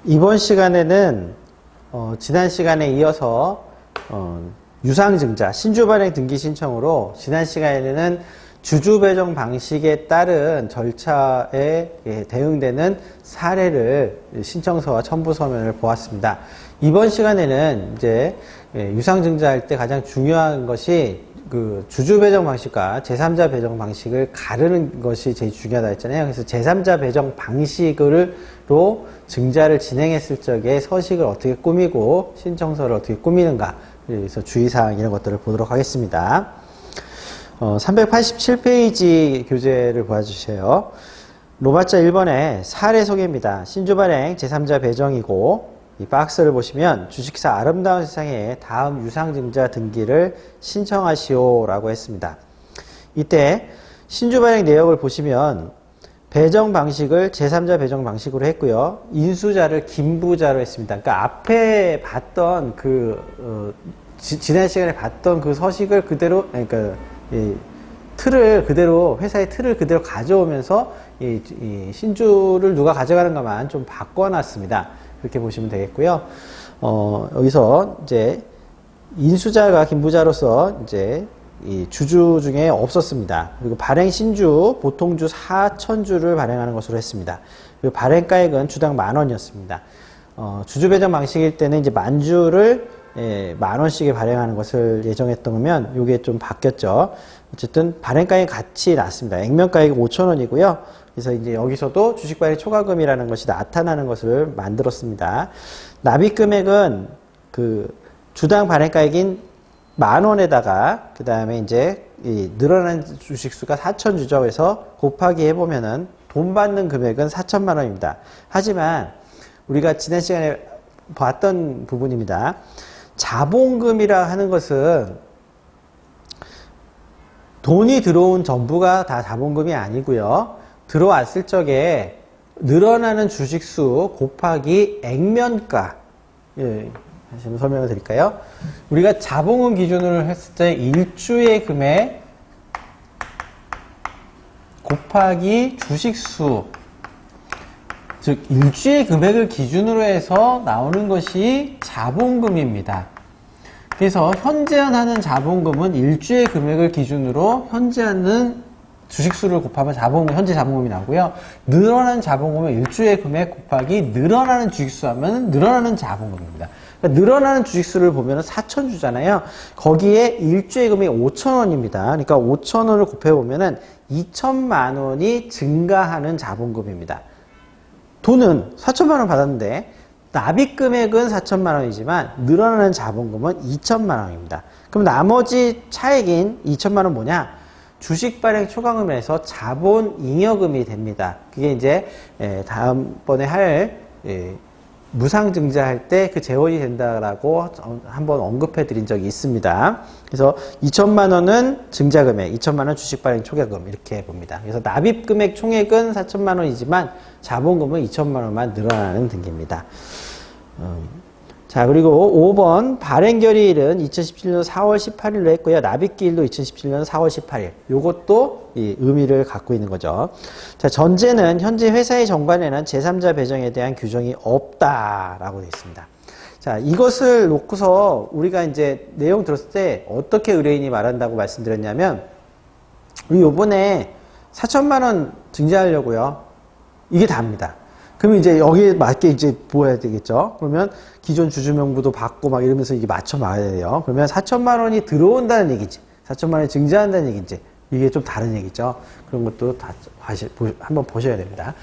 이번 시간에는 지난 시간에 이어서 유상증자 신주 발행 등기 신청으로 지난 시간에는 주주 배정 방식에 따른 절차에 대응되는 사례를 신청서와 첨부 서면을 보았습니다. 이번 시간에는 이제 유상증자할 때 가장 중요한 것이 그 주주 배정 방식과 제3자 배정 방식을 가르는 것이 제일 중요하다 했잖아요. 그래서 제3자 배정 방식으로 증자를 진행했을 적에 서식을 어떻게 꾸미고 신청서를 어떻게 꾸미는가, 그래서 주의사항 이런 것들을 보도록 하겠습니다. 387페이지 교재를 보아주세요. 로마자 1번에 사례 소개입니다. 신주 발행 제3자 배정이고, 이 박스를 보시면 주식사 아름다운 세상에 다음 유상증자 등기를 신청하시오 라고 했습니다. 이때 신주 발행 내역을 보시면 배정 방식을 제3자 배정 방식으로 했고요. 인수자를 김부자로 했습니다. 그러니까 앞에 봤던 지난 시간에 봤던 그 서식을 그대로, 그러니까 틀을 그대로, 회사의 틀을 그대로 가져오면서 이 신주를 누가 가져가는가만 좀 바꿔놨습니다. 그렇게 보시면 되겠고요. 여기서 이제 인수자가 김부자로서 이제 이 주주 중에 없었습니다. 그리고 발행 신주 보통주 4,000주를 발행하는 것으로 했습니다. 그리고 발행가액은 주당 10,000원이었습니다. 주주 배정 방식일 때는 이제 만주를 10,000원씩에 발행하는 것을 예정했던 거면 이게 좀 바뀌었죠. 어쨌든 발행가액 같이 났습니다. 액면가액이 5,000원이고요. 그래서 이제 여기서도 주식 발행 초과금이라는 것이 나타나는 것을 만들었습니다. 납입 금액은 그 주당 발행가액인 10,000원에다가 그 다음에 이제 이 늘어난 주식수가 4,000주죠. 그래서 곱하기 해보면은 돈 받는 금액은 4,000만 원입니다. 하지만 우리가 지난 시간에 봤던 부분입니다. 자본금이라 하는 것은 돈이 들어온 전부가 다 자본금이 아니고요. 들어왔을 적에 늘어나는 주식수 곱하기 액면가, 다시 한번 설명을 드릴까요? 우리가 자본금 기준으로 했을 때 일주의 금액 곱하기 주식수, 즉 일주의 금액을 기준으로 해서 나오는 것이 자본금입니다. 그래서 현재하는 자본금은 일주의 금액을 기준으로 현재하는 주식수를 곱하면 현재 자본금이 나오고요. 늘어나는 자본금은 일주의 금액 곱하기 늘어나는 주식수 하면 늘어나는 자본금입니다. 그러니까 늘어나는 주식수를 보면 4,000주잖아요. 거기에 일주의 금액이 5,000원입니다. 그러니까 5,000원을 곱해보면 2천만 원이 증가하는 자본금입니다. 돈은 4천만 원 받았는데 납입 금액은 4천만 원이지만 늘어나는 자본금은 2천만 원입니다. 그럼 나머지 차액인 2천만 원 뭐냐? 주식 발행 초과금에서 자본 잉여금이 됩니다. 그게 이제 다음번에 할 무상증자할 때 그 재원이 된다라고 한번 언급해 드린 적이 있습니다. 그래서 2천만 원은 증자금액, 2천만 원 주식 발행 초과금 이렇게 봅니다. 그래서 납입 금액 총액은 4천만 원이지만 자본금은 2천만 원만 늘어나는 등기입니다. 자, 그리고 5번 발행결의일은 2017년 4월 18일로 했고요. 납입기일도 2017년 4월 18일. 요것도 이 의미를 갖고 있는 거죠. 자, 전제는 현재 회사의 정관에는 제3자 배정에 대한 규정이 없다라고 되어 있습니다. 자, 이것을 놓고서 우리가 이제 내용 들었을 때 어떻게 의뢰인이 말한다고 말씀드렸냐면, 우리 요번에 4천만 원 증자하려고요. 이게 다입니다. 그러면 이제 여기에 맞게 이제 보아야 되겠죠. 그러면 기존 주주 명부도 받고 막 이러면서 이게 맞춰 봐야 돼요. 그러면 4천만 원이 들어온다는 얘기지, 4천만 원이 증자한다는 얘기지, 이게 좀 다른 얘기죠. 그런 것도 다 한번 보셔야 됩니다.